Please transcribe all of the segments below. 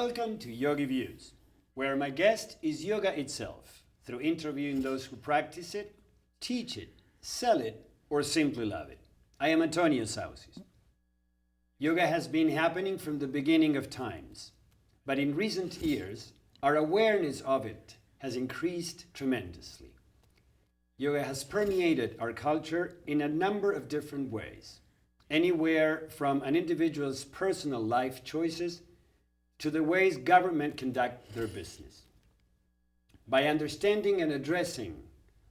Welcome to YogiViews, where my guest is yoga itself, through interviewing those who practice it, teach it, sell it, or simply love it. I am Antonio Sausys. Yoga has been happening from the beginning of times, but in recent years, our awareness of it has increased tremendously. Yoga has permeated our culture in a number of different ways, anywhere from an individual's personal life choices to the ways government conduct their business. By understanding and addressing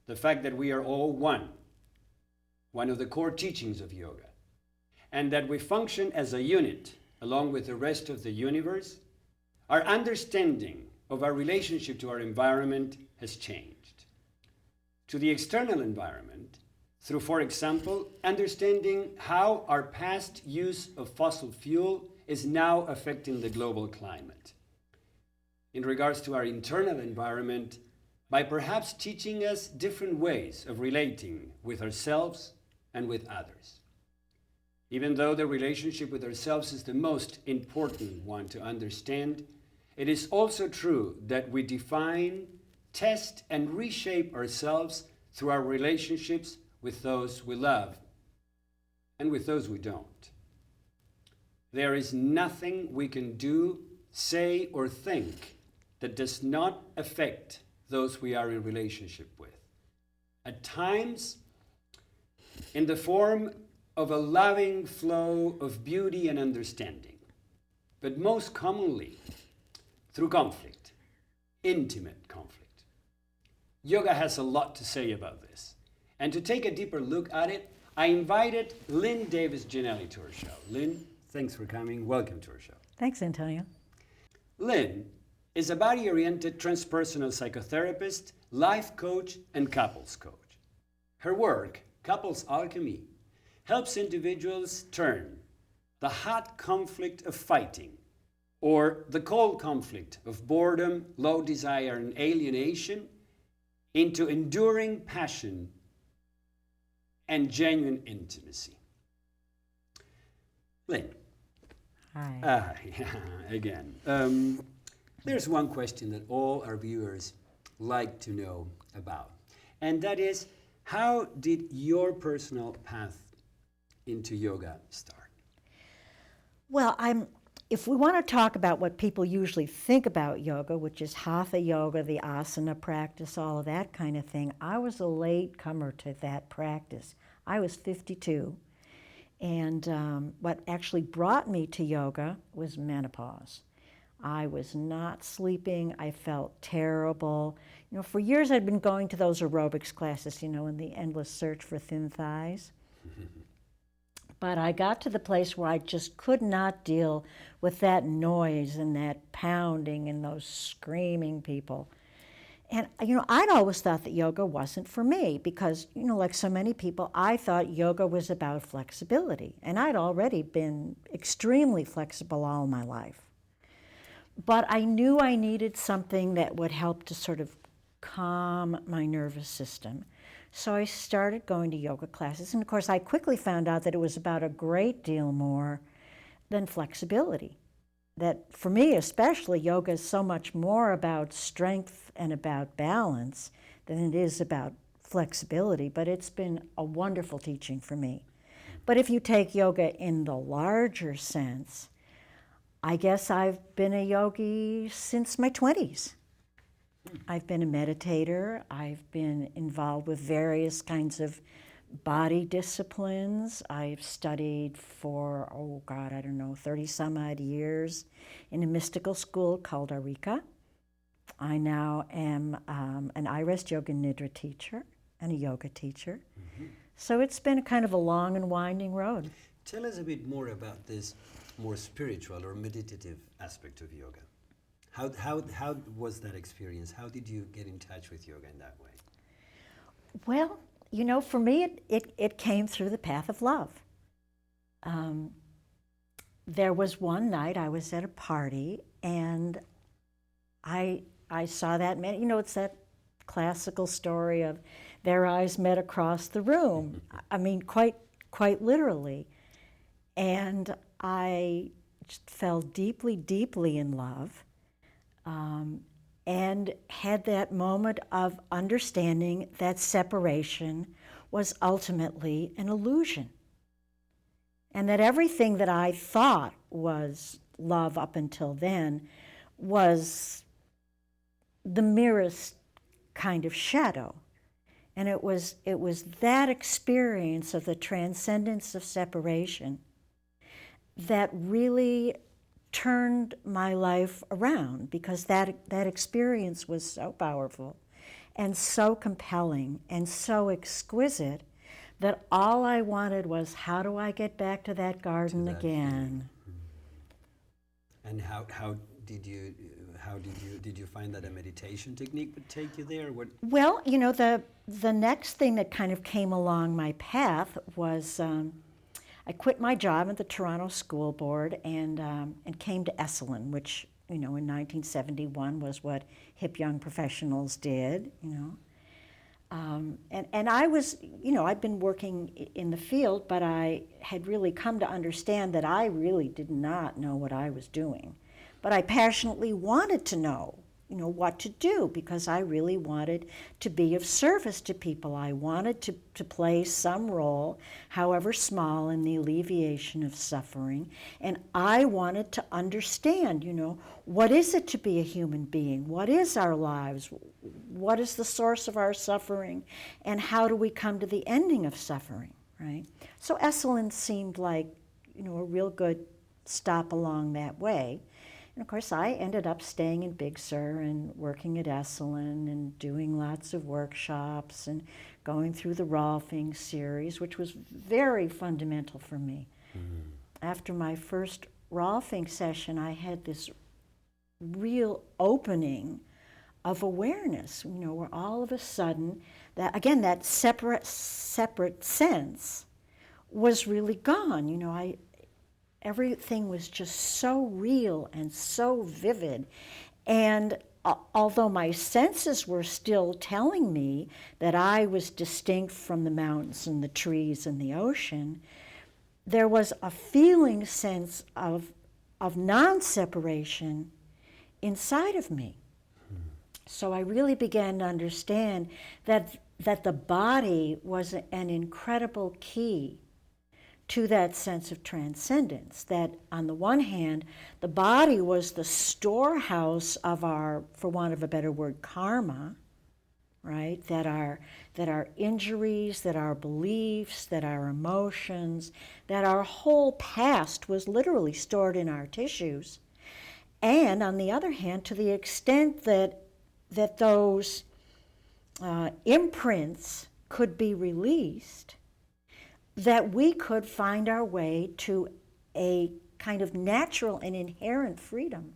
the fact that we are all one of the core teachings of yoga, and that we function as a unit along with the rest of the universe, our understanding of our relationship to our environment has changed. To the external environment, through, for example, understanding how our past use of fossil fuel is now affecting the global climate. In regards to our internal environment, by perhaps teaching us different ways of relating with ourselves and with others. Even though the relationship with ourselves is the most important one to understand, it is also true that we define, test, and reshape ourselves through our relationships with those we love and with those we don't. There is nothing we can do, say, or think that does not affect those we are in relationship with. At times, in the form of a loving flow of beauty and understanding, but most commonly through conflict, intimate conflict. Yoga has a lot to say about this. And to take a deeper look at it, I invited Lyn Davis Genelli to our show. Lyn, thanks for coming. Welcome to our show. Thanks, Antonio. Lyn is a body-oriented transpersonal psychotherapist, life coach, and couples coach. Her work, Couples Alchemy, helps individuals turn the hot conflict of fighting or the cold conflict of boredom, low desire, and alienation into enduring passion and genuine intimacy. Lyn. Hi. Again. There's one question that all our viewers like to know about, and that is, how did your personal path into yoga start? Well, if we want to talk about what people usually think about yoga, which is hatha yoga, the asana practice, all of that kind of thing, I was a late comer to that practice. I was 52, and what actually brought me to yoga was menopause. I was not sleeping. I felt terrible. You know, for years I'd been going to those aerobics classes, you know, in the endless search for thin thighs. But I got to the place where I just could not deal with that noise and that pounding and those screaming people. And, you know, I'd always thought that yoga wasn't for me because, you know, like so many people, I thought yoga was about flexibility. And I'd already been extremely flexible all my life. But I knew I needed something that would help to sort of calm my nervous system. So I started going to yoga classes. And of course, I quickly found out that it was about a great deal more than flexibility. That for me especially, yoga is so much more about strength and about balance than it is about flexibility. But it's been a wonderful teaching for me. But if you take yoga in the larger sense, I guess I've been a yogi since my 20s. I've been a meditator. I've been involved with various kinds of body disciplines. I've studied for, 30 some odd years in a mystical school called Arika. I now am an I-Rest Yoga Nidra teacher and a yoga teacher. Mm-hmm. So it's been a kind of a long and winding road. Tell us a bit more about this more spiritual or meditative aspect of yoga. How was that experience? How did you get in touch with yoga in that way? Well, you know, for me, it came through the path of love. There was one night I was at a party, and I saw that man. You know, it's that classical story of their eyes met across the room. I mean, quite literally. And I just fell deeply, deeply in love, and had that moment of understanding that separation was ultimately an illusion. And that everything that I thought was love up until then was the merest kind of shadow. And it was that experience of the transcendence of separation that really turned my life around, because that experience was so powerful and so compelling and so exquisite that all I wanted was, how do I get back to that garden again? And how did you find that a meditation technique would take you there? What? Well, you know, the next thing that kind of came along my path was I quit my job at the Toronto School Board and came to Esalen, which, you know, in 1971 was what hip young professionals did, you know. And I was, you know, I'd been working in the field, but I had really come to understand that I really did not know what I was doing. But I passionately wanted to know, you know, what to do, because I really wanted to be of service to people. I wanted to play some role, however small, in the alleviation of suffering. And I wanted to understand, you know, what is it to be a human being? What is our lives? What is the source of our suffering? And how do we come to the ending of suffering, right? So Esalen seemed like, you know, a real good stop along that way. And of course, I ended up staying in Big Sur and working at Esalen and doing lots of workshops and going through the Rolfing series, which was very fundamental for me. Mm-hmm. After my first Rolfing session, I had this real opening of awareness, you know, where all of a sudden, that again, that separate sense was really gone. You know, everything was just so real and so vivid. And although my senses were still telling me that I was distinct from the mountains and the trees and the ocean, there was a feeling sense of non-separation inside of me. So I really began to understand that the body was an incredible key to that sense of transcendence, that on the one hand, the body was the storehouse of our, for want of a better word, karma, right? That our injuries, that our beliefs, that our emotions, that our whole past was literally stored in our tissues. And on the other hand, to the extent that those imprints could be released, that we could find our way to a kind of natural and inherent freedom.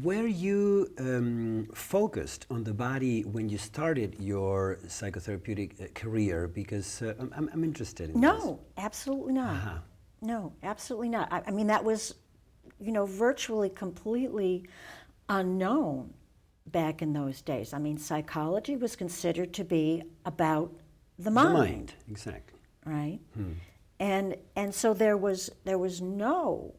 Were you focused on the body when you started your psychotherapeutic career? Because I'm interested in this. No, absolutely not. Uh-huh. No, absolutely not. I mean, that was, you know, virtually completely unknown back in those days. I mean, psychology was considered to be about the mind. The mind, exactly. Right? And so there was no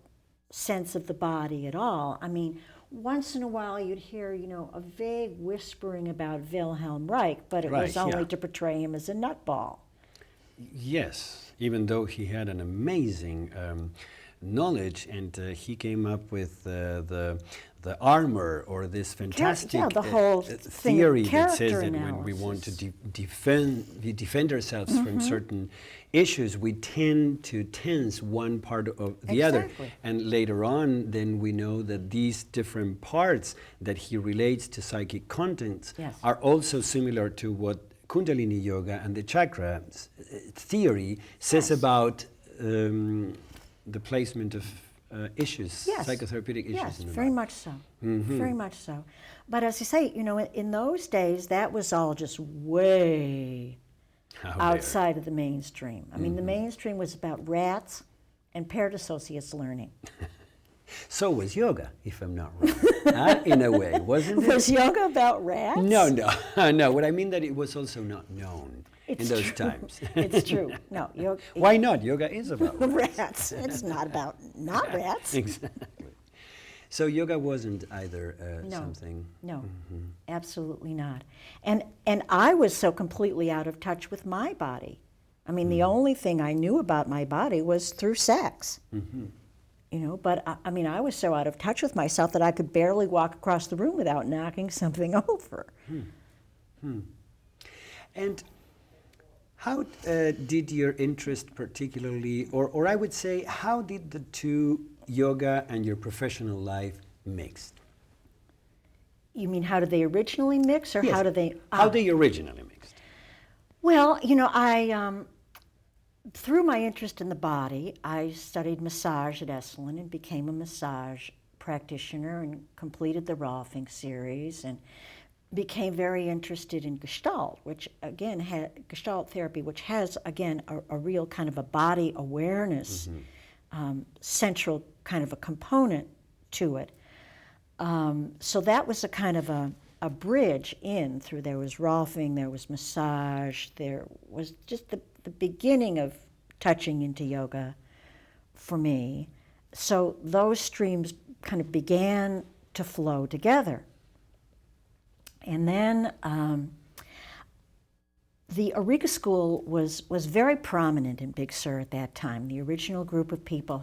sense of the body at all. I mean, once in a while you'd hear, you know, a vague whispering about Wilhelm Reich, but it was only to portray him as a nutball. Yes, even though he had an amazing knowledge, and he came up with the armor, or this fantastic the whole theory that says that analysis. when we want to defend ourselves from certain issues, we tend to tense one part of the other. And later on, then we know that these different parts that he relates to psychic contents are also similar to what Kundalini Yoga and the chakra theory says about the placement of issues, psychotherapeutic issues. Yes, in the very body. much so. Very much so. But as you say, you know, in those days, that was all just way outside of the mainstream. I mean, the mainstream was about rats and paired associates learning. So was yoga, if I'm not wrong, in a way, wasn't it? Was yoga about rats? No. What I mean that it was also not known. in those times. It's true. No, yoga. Why not? Yoga is about rats. Rats. It's not about not rats. Exactly. So yoga wasn't either No. something. No, absolutely not. And I was so completely out of touch with my body. I mean, the only thing I knew about my body was through sex. You know, but I mean, I was so out of touch with myself that I could barely walk across the room without knocking something over. And how did your interest particularly, or I would say, how did the two, yoga and your professional life, mixed? You mean how did they originally mix, or Yes. how did they? How they originally mixed? Well, you know, through my interest in the body, I studied massage at Esalen and became a massage practitioner and completed the Rolfing series and became very interested in Gestalt, which again had Gestalt therapy, which has again a real kind of a body awareness central kind of a component to it. So that was a kind of a bridge in through. There was Rolfing, there was massage, there was just the beginning of touching into yoga for me. So those streams kind of began to flow together. And then the Eureka School was very prominent in Big Sur at that time. The original group of people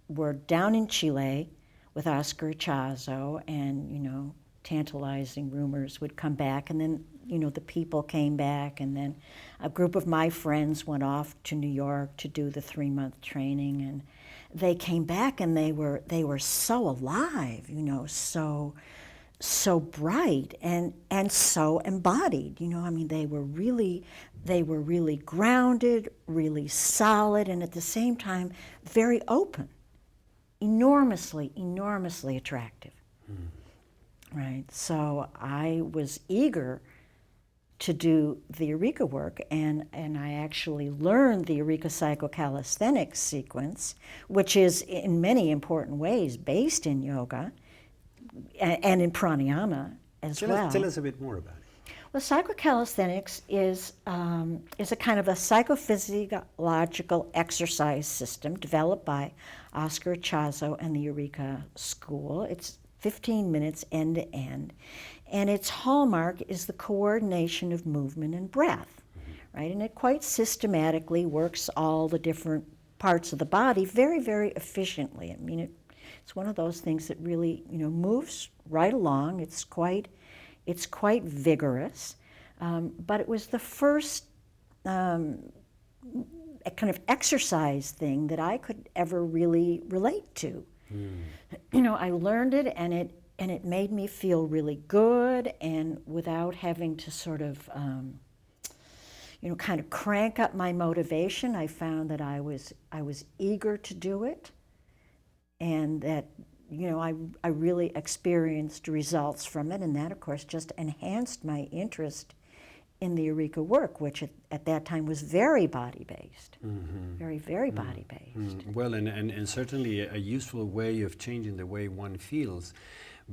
were down in Chile with Oscar Chazo, and, you know, tantalizing rumors would come back, and then, you know, the people came back, and then a group of my friends went off to New York to do the 3-month training, and they came back and they were so alive, you know, so bright and so embodied, you know. I mean, they were really grounded, really solid, and at the same time very open, enormously attractive. Right. So I was eager to do the Eureka work, and I actually learned the Eureka psychocalisthenics sequence, which is in many important ways based in yoga and in pranayama as well. Tell us a bit more about it. Well, psychocalisthenics is a kind of a psychophysiological exercise system developed by Oscar Chazo and the Eureka School. It's 15 minutes end to end, and its hallmark is the coordination of movement and breath, right? And it quite systematically works all the different parts of the body very, very efficiently. I mean, it's one of those things that really, you know, moves right along. It's quite vigorous, but it was the first kind of exercise thing that I could ever really relate to. You know, I learned it, and it made me feel really good, and without having to sort of, you know, kind of crank up my motivation, I found that I was eager to do it, and that, you know, I really experienced results from it, and that, of course, just enhanced my interest in the Eureka work, which at that time was very body-based, very body-based. Well, and certainly a useful way of changing the way one feels,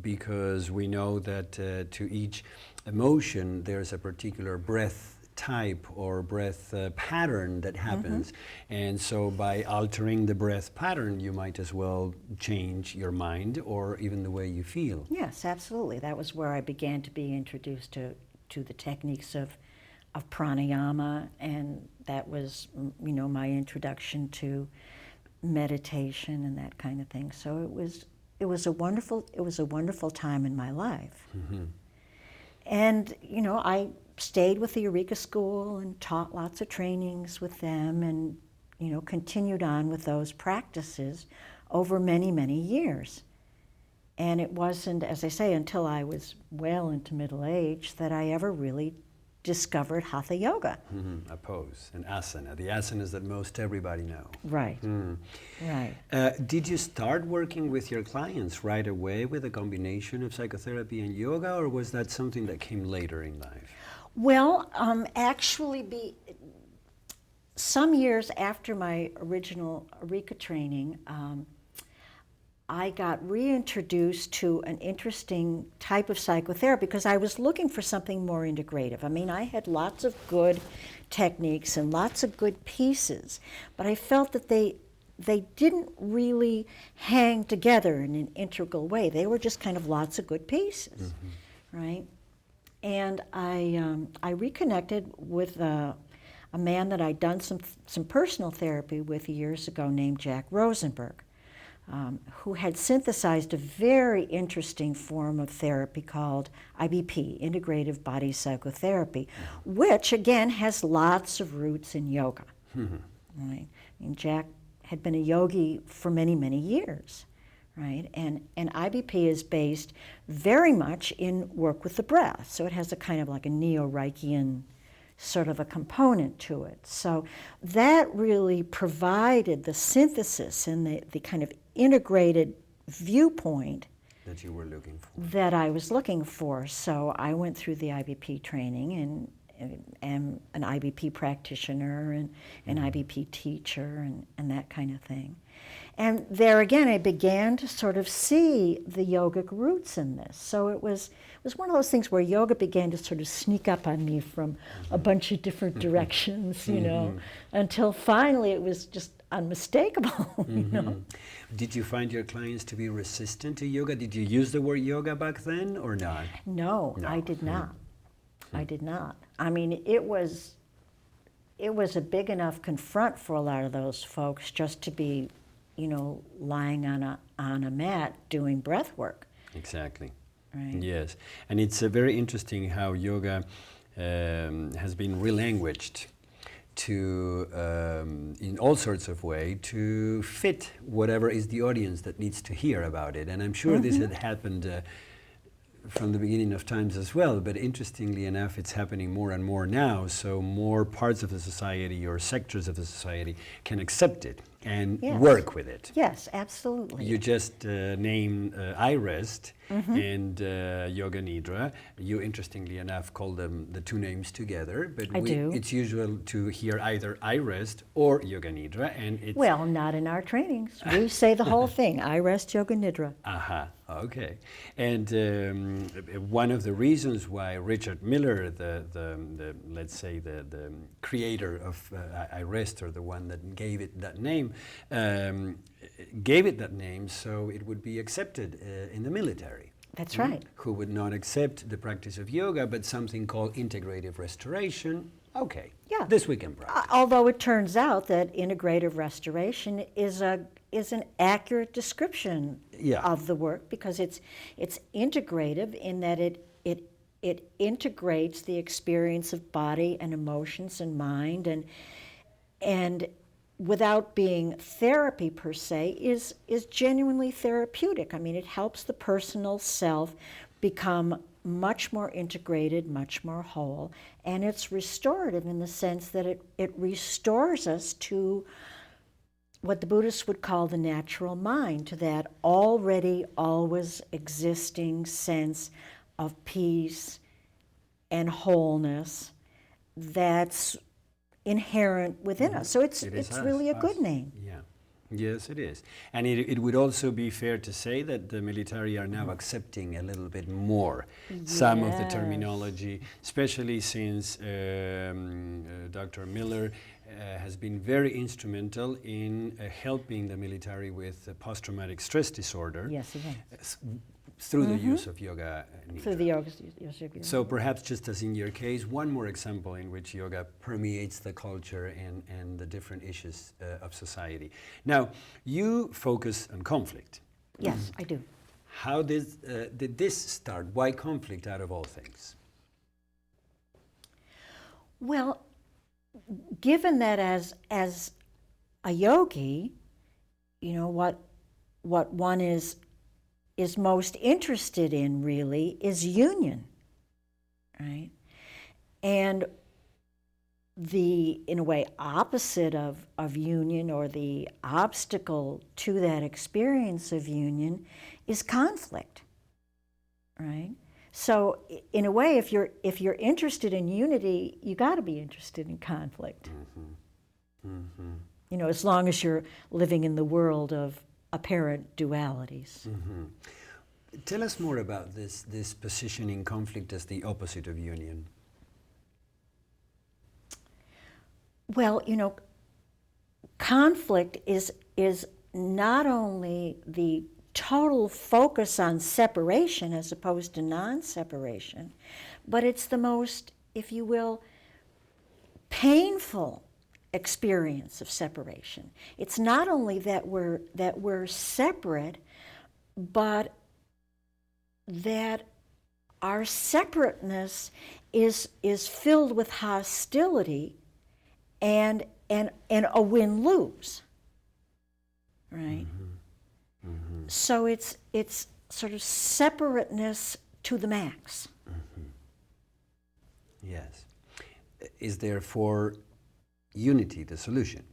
because we know that to each emotion there's a particular breath type or breath pattern that happens, and so by altering the breath pattern you might as well change your mind or even the way you feel. Yes, absolutely. That was where I began to be introduced to the techniques of pranayama, and that was, you know, my introduction to meditation and that kind of thing. So it was a wonderful time in my life. And, you know, I stayed with the Eureka School and taught lots of trainings with them, and, you know, continued on with those practices over many, many years. And it wasn't, as I say, until I was well into middle age that I ever really discovered Hatha Yoga. A pose, an asana, the asanas that most everybody know. Right, right. Did you start working with your clients right away with a combination of psychotherapy and yoga, or was that something that came later in life? Well, actually, some years after my original Eureka training, I got reintroduced to an interesting type of psychotherapy because I was looking for something more integrative. I mean, I had lots of good techniques and lots of good pieces, but I felt that they didn't really hang together in an integral way. They were just kind of lots of good pieces, right? And I reconnected with a man that I'd done some personal therapy with years ago named Jack Rosenberg, who had synthesized a very interesting form of therapy called IBP, Integrative Body Psychotherapy, which again has lots of roots in yoga. Right? And Jack had been a yogi for many, many years, right? And IBP is based very much in work with the breath, so it has a kind of like a neo-Reichian sort of a component to it. So that really provided the synthesis and the kind of integrated viewpoint that you were looking for. That I was looking for. So I went through the IBP training and am an IBP practitioner and an IBP teacher and that kind of thing. And there again, I began to sort of see the yogic roots in this. So it was one of those things where yoga began to sort of sneak up on me from a bunch of different directions, you know, until finally it was just unmistakable, you know. Did you find your clients to be resistant to yoga? Did you use the word yoga back then or not? No. I did not. I did not. I mean, it was a big enough confront for a lot of those folks just to be, you know, lying on a mat doing breath work. Exactly. Right. Yes, and it's very interesting how yoga has been relanguaged to, in all sorts of way, to fit whatever is the audience that needs to hear about it. And I'm sure this had happened from the beginning of times as well, but interestingly enough, it's happening more and more now, so more parts of the society or sectors of the society can accept it and work with it. Yes, absolutely. You just name iRest and Yoga Nidra. You, interestingly enough, call them the two names together, but it's usual to hear either iRest or Yoga Nidra, and it's... Well, not in our trainings. We say the whole thing, iRest, Yoga Nidra. Okay. And one of the reasons why Richard Miller, the let's say the creator of iRest, or the one that gave it that name, so it would be accepted in the military. That's right. Who would not accept the practice of yoga, but something called integrative restoration. Okay. Yeah. This we can practice. Although it turns out that integrative restoration is an accurate description of the work, because it's integrative in that it integrates the experience of body and emotions and mind, and without being therapy per se, is genuinely therapeutic. I mean, it helps the personal self become much more integrated, much more whole, and it's restorative in the sense that it restores us to what the Buddhists would call the natural mind, to that already always existing sense of peace and wholeness that's inherent within us. So it's really a good name. Yeah. Yes, it is. And it would also be fair to say that the military are now accepting a little bit more some of the terminology, especially since Dr. Miller has been very instrumental in helping the military with post-traumatic stress disorder. Yes, he has. Through the use of yoga nidra. Through the yoga. So perhaps just as in your case, one more example in which yoga permeates the culture and the different issues of society. Now, you focus on conflict. Yes, I do. How did this start? Why conflict out of all things? Well, given that as a yogi, you know, what one is most interested in really is union, right? And the, in a way, opposite of union, or the obstacle to that experience of union, is conflict, right? So in a way, if you're interested in unity, you got to be interested in conflict. You know, as long as you're living in the world of apparent dualities. Tell us more about this positioning conflict as the opposite of union. Well, conflict is not only the total focus on separation as opposed to non-separation, but it's the most, if you will, painful experience of separation. It's not only that we're separate, but that our separateness is filled with hostility and a win-lose, right? So it's sort of separateness to the max. Yes. Is therefore unity the solution?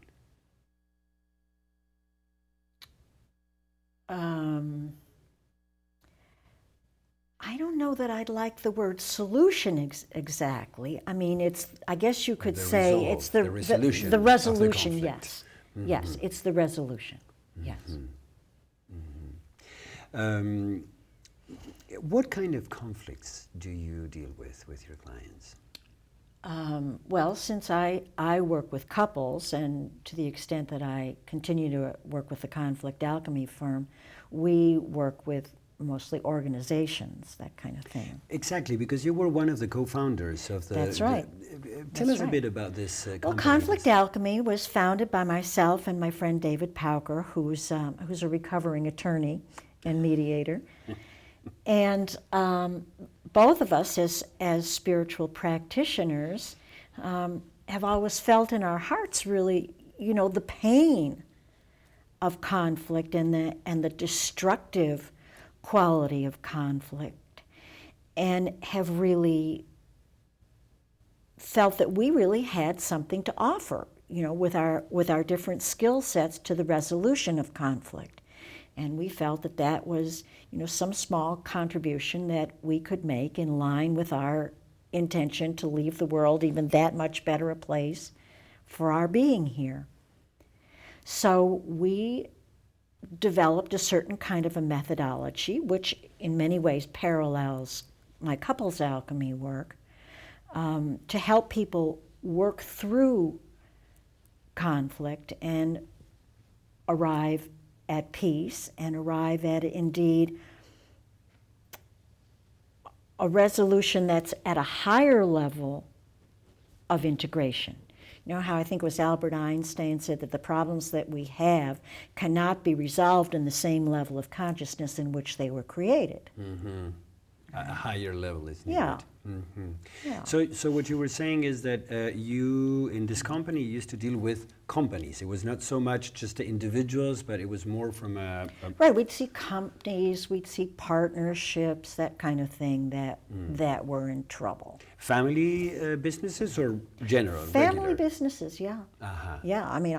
I don't know that I'd like the word solution exactly. I mean, I guess you could say it's the resolution. The resolution, yes. Yes, it's the resolution, yes. What kind of conflicts do you deal with your clients? Well, since I work with couples, and to the extent that I continue to work with the conflict alchemy firm, we work with mostly organizations, that kind of thing. Exactly, because you were one of the co-founders of the... That's right. Tell us a bit about this company. Well, Conflict Alchemy was founded by myself and my friend David Pauker, who's a recovering attorney and mediator. And both of us, as spiritual practitioners, have always felt in our hearts really, the pain of conflict and the destructive quality of conflict, and have really felt that we really had something to offer, with our different skill sets to the resolution of conflict. And we felt that was, some small contribution that we could make in line with our intention to leave the world even that much better a place for our being here. So we developed a certain kind of a methodology, which in many ways parallels my couples alchemy work, to help people work through conflict and arrive at peace and arrive at, indeed, a resolution that's at a higher level of integration. You know how I think it was Albert Einstein said that the problems that we have cannot be resolved in the same level of consciousness in which they were created. A higher level is needed. Yeah. Yeah. So what you were saying is that you, in this company, used to deal with companies. It was not so much just the individuals, but it was more from a... Right, we'd see companies, we'd see partnerships, that kind of thing that were in trouble. Family businesses or general? Family regular? businesses, yeah. Yeah, I mean,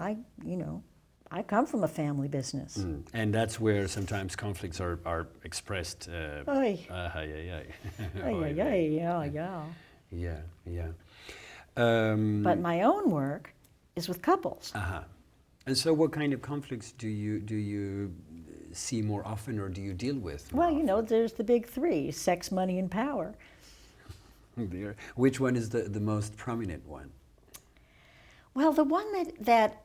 I come from a family business. And that's where sometimes conflicts are expressed. Oy. Yeah. But my own work is with couples. And so what kind of conflicts do you see more often, or do you deal with more Well, there's the big three: sex, money, and power. often? Which one is the most prominent one? Well, the one that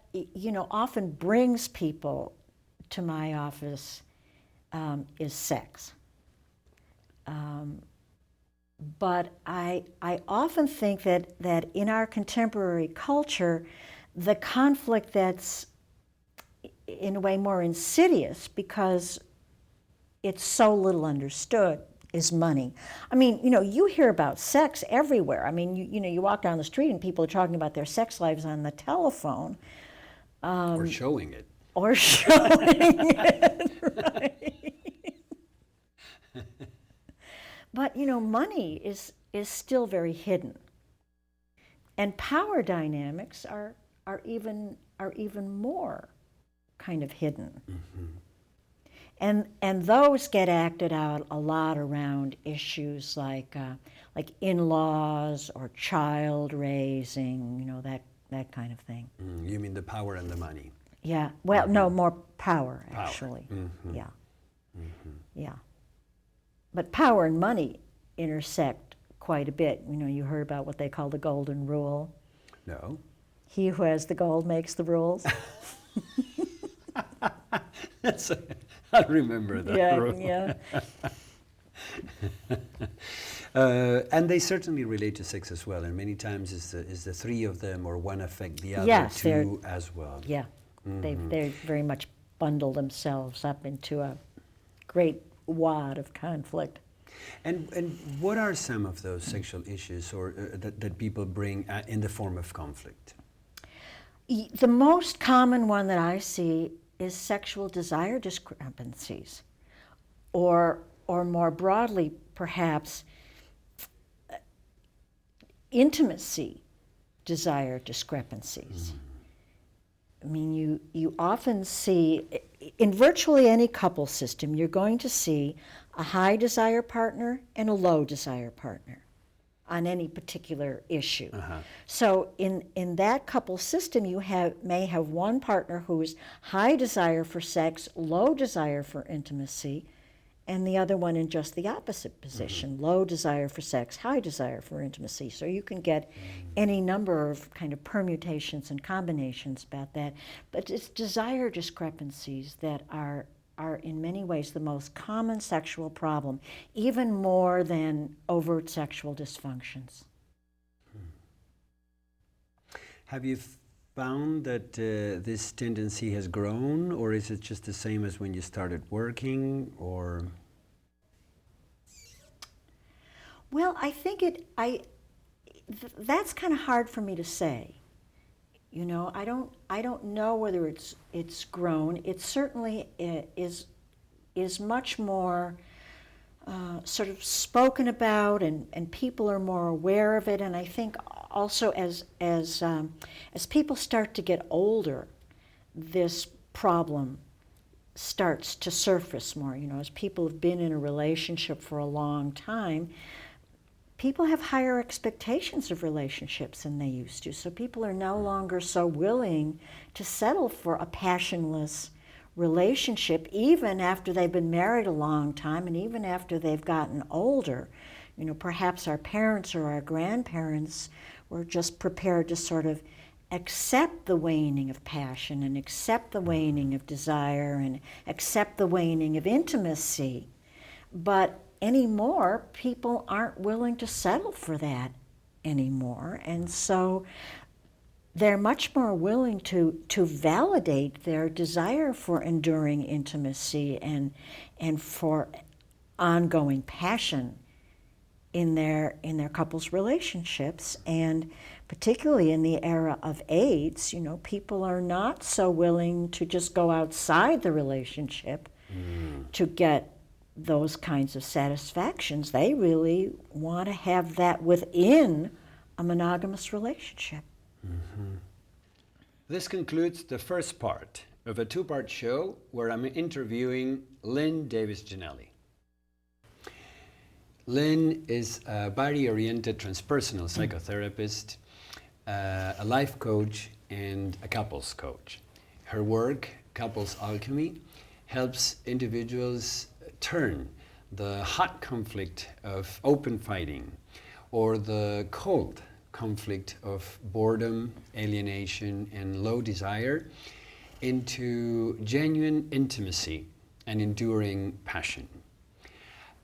often brings people to my office is sex. But I often think that in our contemporary culture, the conflict that's in a way more insidious because it's so little understood is money. I mean, you hear about sex everywhere. I mean, you walk down the street and people are talking about their sex lives on the telephone. Or showing it. Or showing it, right? But, money is still very hidden. And power dynamics are even more kind of hidden. And those get acted out a lot around issues like in-laws or child raising, that kind of thing. You mean the power and the money? Yeah. Well, no, more power, Power. actually. Mhm. Yeah. Yeah. But power and money intersect quite a bit. You know, you heard about what they call the golden rule. No. He who has the gold makes the rules. I remember that Yeah, rule. yeah. And they certainly relate to sex as well. And many times is the three of them or one affect the other Yes, two as well. Yeah. They very much bundle themselves up into a great wad of conflict. And what are some of those sexual issues or that people bring in the form of conflict? The most common one that I see is sexual desire discrepancies, or more broadly, perhaps, intimacy desire discrepancies. I mean, you often see, in virtually any couple system, you're going to see a high desire partner and a low desire partner on any particular issue. So in that couple system, you may have one partner who's high desire for sex, low desire for intimacy, and the other one in just the opposite position, low desire for sex, high desire for intimacy. So you can get any number of kind of permutations and combinations about that. But it's desire discrepancies that are in many ways the most common sexual problem, even more than overt sexual dysfunctions. Have you found that this tendency has grown, or is it just the same as when you started working, or? Well, I think that's kind of hard for me to say. You know, I don't know whether it's grown. It certainly is much more sort of spoken about, and people are more aware of it. And I think also as people start to get older, this problem starts to surface more. You know, as people have been in a relationship for a long time, people have higher expectations of relationships than they used to. So people are no longer so willing to settle for a passionless relationship, even after they've been married a long time and even after they've gotten older. You know, perhaps our parents or our grandparents were just prepared to sort of accept the waning of passion and accept the waning of desire and accept the waning of intimacy. But anymore, people aren't willing to settle for that anymore. And so they're much more willing to validate their desire for enduring intimacy and for ongoing passion in their couples' relationships. And particularly in the era of AIDS, you know, people are not so willing to just go outside the relationship to get those kinds of satisfactions. They really want to have that within a monogamous relationship. This concludes the first part of a two-part show where I'm interviewing Lyn Davis Genelli. Lyn is a body-oriented transpersonal psychotherapist, a life coach, and a couples coach. Her work, Couples Alchemy, helps individuals turn the hot conflict of open fighting or the cold conflict of boredom, alienation, and low desire into genuine intimacy and enduring passion.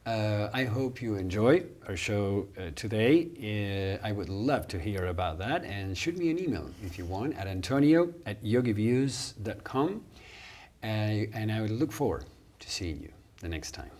I hope you enjoy our show today. I would love to hear about that, and shoot me an email if you want at antonio@yogiviews.com, and I would look forward to seeing you the next time.